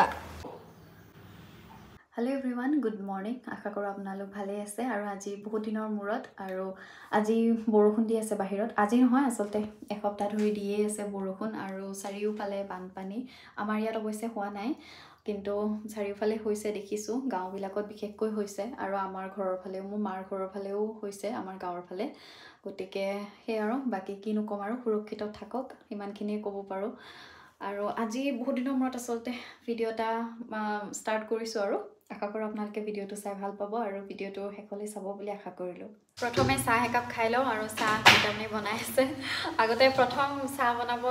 চোৱা Hello everyone, good morning. আশা কৰো আপোনালোক ভালে আছে আৰু আজি বহুত দিনৰ মূৰত আৰু আজি বৰষুণ দি আছে বাহিৰত আজি নহয় আসলতে এসপ্তাহ ধৰি দিয়ে আছে বৰষুণ আৰু চাৰিওফালে বানপানী আমাৰ ইয়াত অৱশ্যে হোৱা নাই কিন্তু চাৰিওফালে হৈছে দেখিছো গাঁওবিলাকত বিশেষকৈ হৈছে আৰু আমাৰ ঘৰৰ ফালেও মোৰ মাৰ ঘৰৰ ফালেও হৈছে আমাৰ গাঁৱৰ ফালে গতিকে হে আৰু বাকি কিনো কম আৰু সুৰক্ষিত থাকক ইমানখিনি ক'ব পাৰো আৰু আজি বহুত দিনৰ মূৰত আসলতে ভিডিও এটা ষ্টাৰ্ট কৰিছো আৰু আশা কৰো আপোনালোকে ভিডিওটো চাই ভাল পাব আৰু ভিডিওটো হেকলি চাব বুলি আশা কৰিলো প্ৰথমে চাহ একাপ খাই লও আৰু চাহ ভিটামিন বনাই আছে আগতে প্ৰথম চাহ বনাব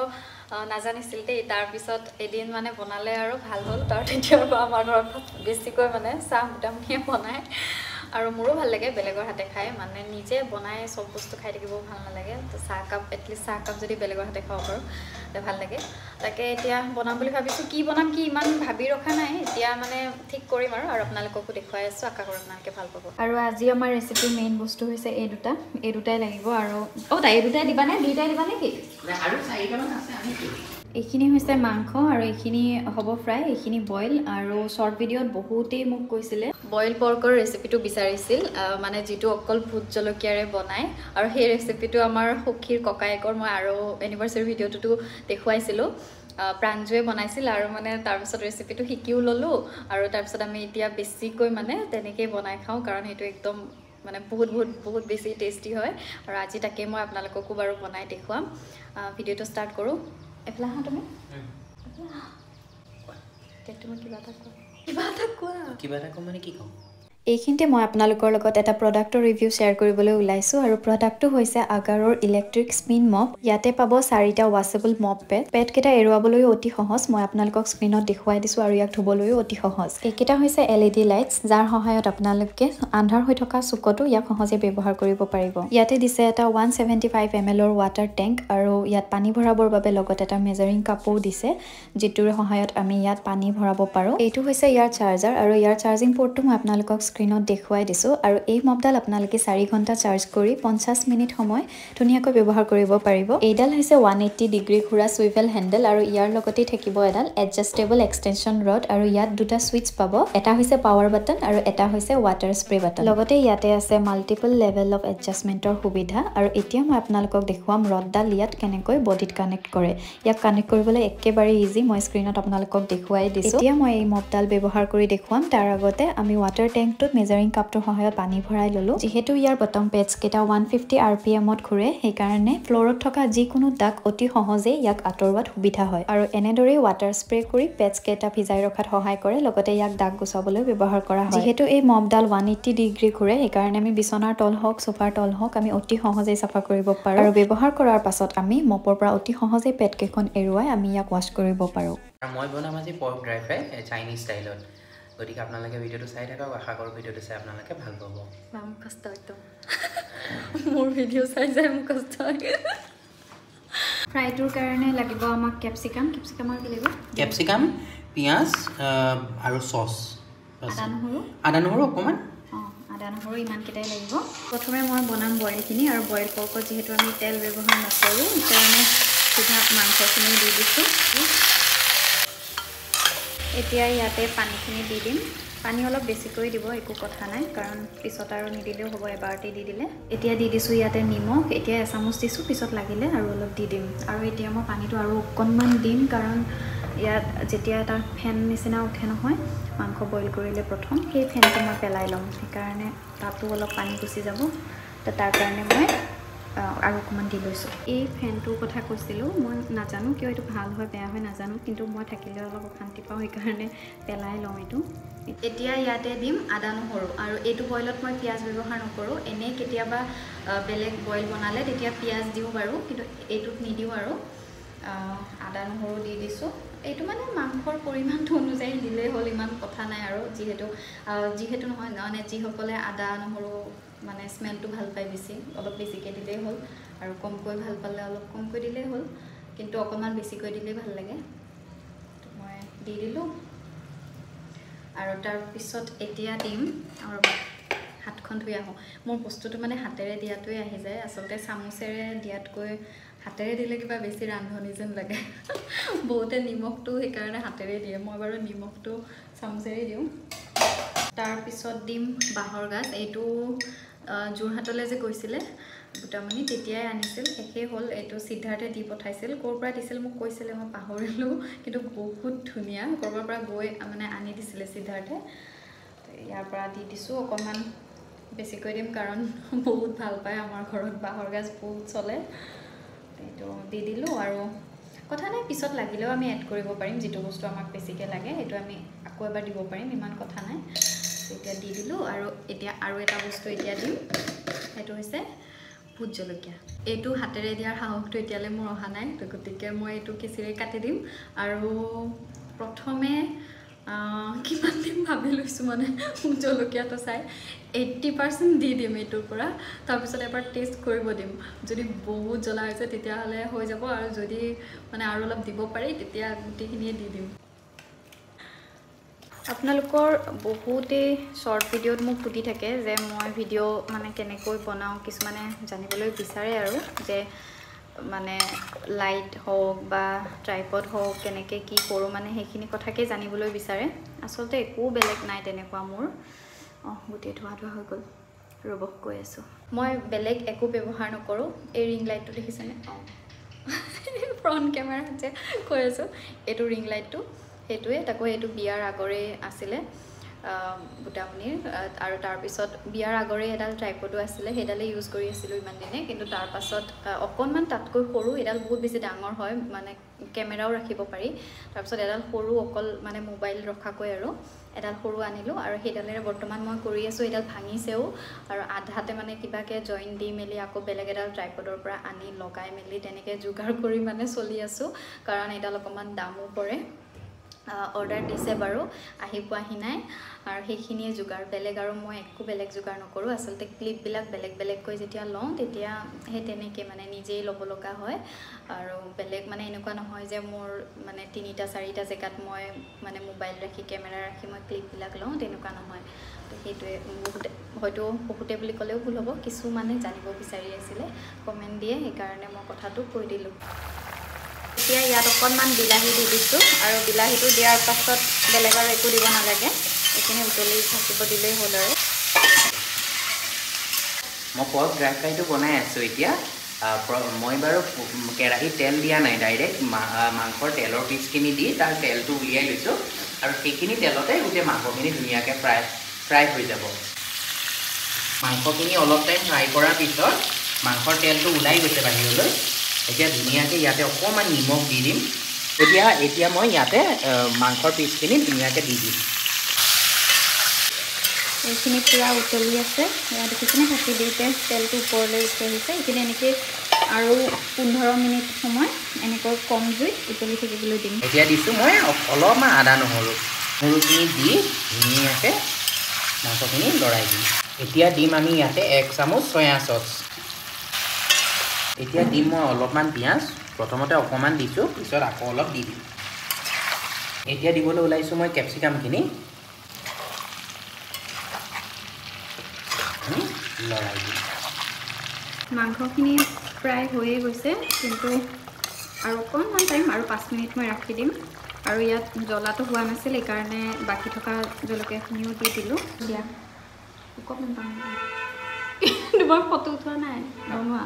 নাজানিছিল দেই তাৰ পিছত এদিন মানে বনালে আৰু ভাল হ'ল তাৰ তেতিয়াৰ পৰা আমাৰ ঘৰত বেছিকৈ মানে চাহ ভিটামিন বনাই আৰু মোৰো ভাল লাগে বেলেগৰ হাতে খাই মানে নিজে বনাই সব বস্তু খাই থাকিব ভাল নালাগে তো চাহ কাপ এটলিষ্ট চাহ কাপ যদি বেলেগৰ হাতে খাব পাৰো তে ভাল লাগে তাকে এতিয়া বনাম বুলি ভাবিছো কি বনাম কি ইমান ভাবি ৰখা নাই এতিয়া মানে ঠিক কৰিম আৰু আপোনালোককো দেখুৱাই আছো আশা কৰো আপোনালোকে ভাল পাব আৰু আজি আমাৰ ৰেচিপি মেইন বস্তু হৈছে এই দুটাই লাগিব আৰু তাই এই দুটাই দিবা নে দুইটাই দিবা নে কি আৰু চাৰিটা মান আছে আমি এইখিনি হৈছে মাংস আৰু এইখিনি হ'ব ফ্ৰাই এইখিনি বইল আৰু শৰ্ট ভিডিওত বহুতেই মোক কৈছিলে বইল পৰ্কৰ ৰেচিপিটো বিচাৰিছিল মানে যেটো অকল ভূত জলকীয়াৰে বনাই আৰু সেই ৰেচিপিটো আমাৰ সখীৰ ককায়েকৰ মই আৰু এনিভাৰ্সাৰি ভিডিওটো দেখুৱাইছিলো প্ৰাঞ্জুৱে বনাইছিল আৰু মানে তাৰ পিছত ৰেচিপিটো শিকিও ললো আৰু তাৰ পিছত আমি এতিয়া বেছিকৈ মানে তেনেকৈ বনাই খাওঁ কাৰণ সেইটো একদম মানে বহুত বেছি টেষ্টি হয় আৰু আজি তাকে মই আপোনালোককো বাৰু বনাই দেখুৱাম ভিডিওটো ষ্টাৰ্ট কৰো এফলা হা তুমি তুমি কিবা এটা কোৱা মানে কি কম এইখিনিতে মই আপোনালোকৰ লগত এটা প্ৰডাক্টৰ ৰিভিউ শ্বেয়াৰ কৰিবলৈ ওলাইছো আৰু প্ৰডাক্টটো হৈছে আগাৰৰ ইলেক্ট্ৰিক স্পিন মপ ইয়াতে পাব 4টা ওয়াশেবল মপ পেড কেটা এৰুৱাবলৈ অতি সহজ মই আপোনালোকক স্ক্ৰিনত দেখুৱাই দিছো আৰু ইয়াক ধুবলৈ অতি সহজ এইকেটা হৈছে এলইডি লাইটস যাৰ সহায়ত আপোনালোকে আন্ধাৰ হৈ থকা চুকটো ইয়াক সহজে ব্যৱহাৰ কৰিব পাৰিব ইয়াতে দিছে এটা 175 ml ৰ ৱাটাৰ টেংক আৰু ইয়াত পানী ভৰাবৰ বাবে লগত এটা মেজাৰিং কাপো দিছে যেটোৰ সহায়ত আমি ইয়াত পানী ভৰাব পাৰো এইটো হৈছে ইয়াৰ চাৰ্জাৰ আৰু ইয়াৰ চাৰ্জিং পোৰ্টটো মই আপোনালোকক স্ক্ৰিনত দেখুৱাই দিছো আৰু এই মপডাল আপোনালোকে 4 ঘণ্টা চাৰ্জ কৰি 50 মিনিট সময় ধুনিয়াকৈ ব্যৱহাৰ কৰিব পাৰিব এইডাল হৈছে 180 ডিগ্ৰী ঘোৰা সুইভেল হেন্ডেল আৰু ইয়াৰ লগতে থাকিব এডাল এডজাস্টেবল এক্সটেনশন ৰড আৰু ইয়াত দুটা সুইচ পাব এটা হৈছে পাৱাৰ বাটন আৰু এটা হৈছে ওয়াটাৰ স্প্ৰে বাটন লগতে ইয়াতে আছে মাল্টিপল লেভেল অফ এডজাস্টমেন্টৰ সুবিধা আৰু এতিয়া মই আপোনালোকক দেখুৱাম ৰডডাল ইয়াত কেনেকৈ বডিত কানেক্ট কৰে ইয়াক কানেক্ট কৰিবলৈ একেবাৰে ইজি মই স্ক্ৰিনত আপোনালোকক দেখুৱাই দিছো এতিয়া মই এই মপডাল ব্যৱহাৰ কৰি দেখুৱাম তাৰ আগতে আমি ওয়াটাৰ টেংকটোত মেজাৰিং কাপটোৰ সহায়ত পানী ভৰাই ললো যেহেতু ইয়াৰ বটম পেডছ কেটা 150 rpm ত ঘূৰে সেই কাৰণে ফ্লোৰত থকা যিকোনো দাগ অতি সহজে ইয়াক আঁতৰোৱাত সুবিধা হয় আৰু এনেদৰে ওয়াটাৰ স্প্ৰে কৰি পেডছ কেটা ভিজাই ৰখাত সহায় কৰে লগতে ইয়াক দাগ গুছাবলৈ ব্যৱহাৰ কৰা হয় যেহেতু এই মপডাল 180 ডিগ্ৰী ঘূৰে সেই কাৰণে আমি বিছনাৰ তল হওক সোফাৰ তল হওক আমি অতি সহজে সাফা কৰিব পাৰো আৰু ব্যৱহাৰ কৰাৰ পাছত আমি মপৰ পৰা অতি সহজে পেড কেখন এৰুৱাই আমি ইয়াক ওয়াশ কৰিব পাৰো মই বনাম আজি পৰ্ক ড্ৰাই ফ্ৰাই চাইনিজ ষ্টাইলত গতিকে আপোনালোকে ভিডিওটো চাই থাকক আশা কৰো ভিডিওটো চাই আপোনালোকে ভাল পাব মাম কষ্ট একদম মোৰ ভিডিও চাই যাই মোক কষ্ট ফ্ৰাইটোৰ কাৰণে লাগিব আমাক ক্যাপসিকাম আৰু কি লাগিব ক্যাপসিকাম পিয়াজ আৰু সস আদা নহৰু অকমান আদা নহৰু ইমান কেটাই লাগিব প্ৰথমে মই বনাম বইলখিনি আৰু বইল পৰ্কত যেহেতু আমি তেল ব্যৱহাৰ নকৰো কাৰণে সিধা মাংসখিনি দি দিছো এতিয়া ইয়াতে পানীখিনি দি দিম পানী অলপ বেছিকৈ দিব একো কথা নাই কাৰণ পিছত আৰু নিদিলেও হ'ব এবাৰতে দি দিলে এতিয়া দি দিছো ইয়াতে নিমখ এতিয়া এচামুচ দিছো পিছত লাগিলে আৰু অলপ দি দিম আৰু এতিয়া মই পানীটো আৰু অকণমান দিম কাৰণ ইয়াত যেতিয়া এটা ফেন নিচিনা উঠে নহয় মাংস বইল কৰিলে প্ৰথম সেই ফেনটো মই পেলাই লম সেইকাৰণে তাতো অলপ পানী গুচি যাব তো তাৰ কাৰণে মই আৰু অকণমান দি লৈছোঁ এই ফেনটোৰ কথা কৈছিলোঁ মই নাজানো কিয় এইটো ভাল হয় বেয়া হয় নাজানো কিন্তু মই থাকিলে অলপ অশান্তি পাওঁ সেইকাৰণে পেলাই লওঁ এইটো এতিয়া ইয়াতে দিম আদা নহৰু আৰু এইটো বইলত মই পিঁয়াজ ব্যৱহাৰ নকৰোঁ এনেই কেতিয়াবা বেলেগ বইল বনালে তেতিয়া পিঁয়াজ দিওঁ বাৰু কিন্তু এইটোত নিদিওঁ আৰু আদা নহৰু দি দিছোঁ এইটো মানে মাংসৰ পৰিমাণটো অনুযায়ী দিলেই হ'ল ইমান কথা নাই আৰু যিহেতু নহয় মানে যিসকলে আদা নহৰু মানে স্মেলটো ভাল পায় বেছি অলপ বেছিকৈ দিলেই হ'ল আৰু কমকৈ ভাল পালে অলপ কমকৈ দিলেই হ'ল কিন্তু অকণমান বেছিকৈ দিলেই ভাল লাগে মই দি দিলোঁ আৰু তাৰ পিছত এতিয়া দিম আৰু হাতখন ধুই আহোঁ মোৰ বস্তুটো মানে হাতেৰে দিয়াটোৱে আহি যায় আচলতে চামুচেৰে দিয়াতকৈ হাতেৰে দিলে কিবা বেছি ৰান্ধনি যেন লাগে বহুতে নিমখটো সেইকাৰণে হাতেৰে দিয়ে মই বাৰু নিমখটো চামুচেৰে দিওঁ তাৰপিছত দিম বাঁহৰ গাজ এইটো যোৰহাটলৈ যে গৈছিলে বুটামণি তেতিয়াই আনিছিল শেষেই হ'ল এইটো সিদ্ধাৰ্থে দি পঠাইছিল ক'ৰ পৰা দিছিল মোক কৈছিলে মই পাহৰিলোঁ কিন্তু বহুত ধুনীয়া ক'ৰবাৰ পৰা গৈ মানে আনি দিছিলে সিদ্ধাৰ্থে ইয়াৰ পৰা দি দিছোঁ অকণমান বেছিকৈ দিম কাৰণ বহুত ভাল পায় আমাৰ ঘৰত বাঁহৰ গাজ বহুত চলে এইটো দি দিলোঁ আৰু কথা নাই পিছত লাগিলেও আমি এড কৰিব পাৰিম যিটো বস্তু আমাক বেছিকৈ লাগে সেইটো আমি আকৌ এবাৰ দিব পাৰিম ইমান কথা নাই এতিয়া দি দিলোঁ আৰু এতিয়া আৰু এটা বস্তু এতিয়া দিম সেইটো হৈছে ভোট জলকীয়া এইটো হাতেৰে দিয়াৰ সাহসটো এতিয়ালৈ মোৰ অহা নাই তো গতিকে মই এইটো কেঁচিৰে কাটি দিম আৰু প্ৰথমে কিমান দিম ভাবি লৈছোঁ মানে জলকীয়াটো চাই 80% দি দিম এইটোৰ পৰা তাৰপিছত এবাৰ টেষ্ট কৰিব দিম যদি বহুত জ্বলা হৈছে তেতিয়াহ'লে হৈ যাব আৰু যদি মানে আৰু অলপ দিব পাৰি তেতিয়া গোটেইখিনিয়ে দি দিম আপোনালোকৰ বহুতেই শ্বৰ্ট ভিডিঅ'ত মোক সুধি থাকে যে মই ভিডিঅ' মানে কেনেকৈ বনাওঁ কিছুমানে জানিবলৈ বিচাৰে আৰু যে মানে লাইট হওক বা ট্ৰাইপড হওক কেনেকৈ কি কৰোঁ মানে সেইখিনি কথাকে জানিবলৈ বিচাৰে আচলতে একো বেলেগ নাই তেনেকুৱা মোৰ গোটেই ধোৱা হৈ গ'ল ৰ'ব কৈ আছোঁ মই বেলেগ একো ব্যৱহাৰ নকৰোঁ এই ৰিং লাইটটো দেখিছেনে ফ্ৰণ্ট কেমেৰাত যে কৈ আছোঁ এইটো ৰিং লাইটটো সেইটোৱে তাকো এইটো বিয়াৰ আগৰে আছিলে বুটামণিৰ আৰু তাৰপিছত বিয়াৰ আগৰে এডাল ট্ৰাইপডো আছিলে সেইডালে ইউজ কৰি আছিলোঁ ইমান দিনে কিন্তু তাৰপাছত অকণমান তাতকৈ সৰু এডাল বহুত বেছি ডাঙৰ হয় মানে কেমেৰাও ৰাখিব পাৰি তাৰপিছত এডাল সৰু অকল মানে মোবাইল ৰখাকৈ আৰু এডাল সৰু আনিলোঁ আৰু সেইডালেৰে বৰ্তমান মই কৰি আছোঁ এডাল ভাঙিছেও আৰু আধাতে মানে কিবাকৈ জইন দি মেলি আকৌ বেলেগ এডাল ট্ৰাইপডৰ পৰা আনি লগাই মেলি তেনেকৈ যোগাৰ কৰি মানে চলি আছোঁ কাৰণ এইডাল অকণমান দামো পৰে অৰ্ডাৰ দিছে বাৰু আহি পোৱাহি নাই আৰু সেইখিনিয়ে যোগাৰ বেলেগ আৰু মই একো বেলেগ যোগাৰ নকৰোঁ আচলতে ক্লিপবিলাক বেলেগ বেলেগকৈ যেতিয়া লওঁ তেতিয়া সেই তেনেকৈ মানে নিজেই ল'ব লগা হয় আৰু বেলেগ মানে এনেকুৱা নহয় যে মোৰ মানে 3টা 4টা জেগাত মই মানে মোবাইল ৰাখি কেমেৰা ৰাখি মই ক্লিপবিলাক লওঁ তেনেকুৱা নহয় তো সেইটোৱে হয়তো বহুতে বুলি ক'লেও ভুল হ'ব কিছুমানে জানিব বিচাৰি আছিলে কমেণ্ট দিয়ে সেইকাৰণে মই কথাটো কৈ দিলোঁ এতিয়া ইয়াত অকণমান বিলাহী দি দিছোঁ আৰু বিলাহীটো দিয়াৰ পাছত বেলেগ আৰু একো দিব নালাগে এইখিনি উতলি থাকিব দিলেই হ'ল আৰু মই পৰ্ক ড্ৰাই ফ্ৰাইটো বনাই আছোঁ এতিয়া মই বাৰু কেৰাহীত তেল দিয়া নাই ডাইৰেক্ট মাংসৰ তেলৰ পিচখিনি দি তাৰ তেলটো উলিয়াই লৈছোঁ আৰু সেইখিনি তেলতে গোটেই মাংসখিনি ধুনীয়াকৈ ফ্ৰাই হৈ যাব মাংসখিনি অলপ টাইম ফ্ৰাই কৰাৰ পিছত মাংসৰ তেলটো ওলাই গৈছে বাহিৰলৈ এতিয়া ধুনীয়াকৈ ইয়াতে অকণমান নিমখ দি দিম এতিয়া মই ইয়াতে মাংসৰ পিচখিনি ধুনীয়াকৈ দি দিম এইখিনি পূৰা উতলি আছে ইয়াত দেখিছেনে ঢাকি দিওঁতে তেলটো ওপৰলৈ উঠি আহিছে এইখিনি এনেকৈ আৰু 15 মিনিট সময় এনেকৈ কম জুইত উতলি থাকিবলৈ দিম এতিয়া দিছোঁ মই অলপমান আদা নহৰুখিনি দি ধুনীয়াকৈ মাংসখিনি লৰাই দিম এতিয়া দিম আমি ইয়াতে 1 চামুচ চয়া চচ এতিয়া দিম মই অলপমান পিঁয়াজ প্ৰথমতে অকণমান দিছোঁ পিছত আকৌ অলপ দি দিম এতিয়া দিবলৈ ওলাইছোঁ মই কেপচিকামখিনি লৰাই দিম মাংসখিনি প্ৰায় হৈয়ে গৈছে কিন্তু আৰু অকণমান টাইম আৰু 5 মিনিট মই ৰাখি দিম আৰু ইয়াত জ্বলাটো হোৱা নাছিল সেইকাৰণে বাকী থকা জলকীয়াখিনিও দি দিলোঁ দিয়া অকণমান পানী তোমাৰ ফটো উঠোৱা নাই বনোৱা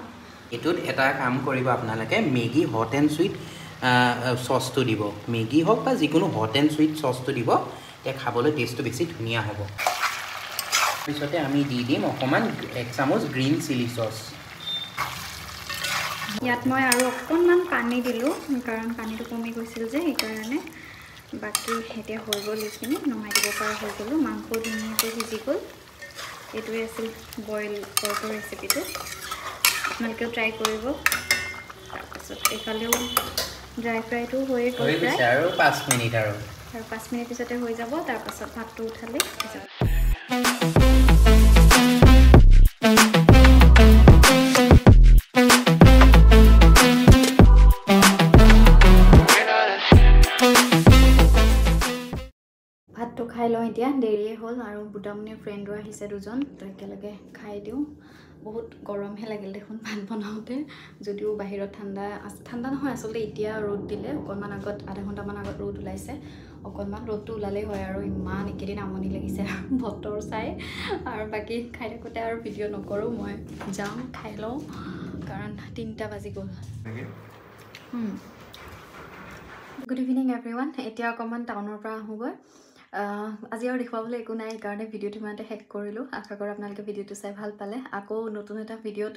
এইটোত এটা কাম কৰিব আপোনালোকে মেগী হট এণ্ড চুইট চচটো দিব মেগী হওক বা যিকোনো হট এণ্ড চুইট চচটো দিব তেতিয়া খাবলৈ টেষ্টটো বেছি ধুনীয়া হ'ব তাৰপিছতে আমি দি দিম অকণমান 1 চামুচ গ্ৰীণ চিলি চচ ইয়াত মই আৰু অকণমান পানী দিলোঁ কাৰণ পানীটো কমি গৈছিল যে সেইকাৰণে বাকী এতিয়া হৈ গ'ল এইখিনি নমাই দিব পৰা হৈ গ'লোঁ মাংস ধুনীয়াকৈ সিজি গ'ল এইটোৱে আছিল বইল পৰ্কৰ ৰেচিপিটো আপোনালোকেও ট্ৰাই কৰিব তাৰপাছত এইফালেও ড্ৰাই ফ্ৰাইটো হৈয়ে গ'ল আৰু 5 মিনিট আৰু 5 মিনিট পিছতে হৈ যাব তাৰপাছত ভাতটো উঠালে ভাতটো খাই লওঁ এতিয়া দেৰিয়ে হ'ল আৰু বুটামণিৰ ফ্ৰেণ্ডো আহিছে দুজন তো একেলগে খাই দিওঁ বহুত গৰমহে লাগিল দেখোন ভাত বনাওঁতে যদিও বাহিৰত ঠাণ্ডা নহয় আচলতে এতিয়া ৰ'দ দিলে অকণমান আগত আধা ঘণ্টামান আগত ৰ'দ ওলাইছে অকণমান ৰ'দটো ওলালেই হয় আৰু ইমান একেদিন আমনি লাগিছে বতৰ চাই আৰু বাকী খাই থাকোঁতে আৰু ভিডিঅ' নকৰোঁ মই যাওঁ খাই লওঁ কাৰণ 3টা বাজি গ'ল গুড ইভিনিং এভৰিৱান এতিয়া অকণমান টাউনৰ পৰা আহোঁগৈ আজি আৰু দেখুৱাবলৈ একো নাই সেইকাৰণে ভিডিঅ'টো ইমানতে শেষ কৰিলোঁ আশা কৰোঁ আপোনালোকে ভিডিঅ'টো চাই ভাল পালে আকৌ নতুন এটা ভিডিঅ'ত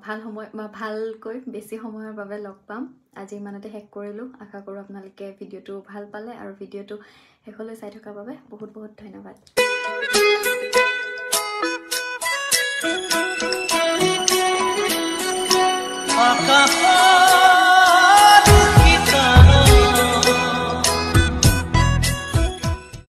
ভাল সময় বা ভালকৈ বেছি সময়ৰ বাবে লগ পাম আজি ইমানতে শেষ কৰিলোঁ আশা কৰোঁ আপোনালোকে ভিডিঅ'টো ভাল পালে আৰু ভিডিঅ'টো শেষলৈ চাই থকাৰ বাবে বহুত বহুত ধন্যবাদ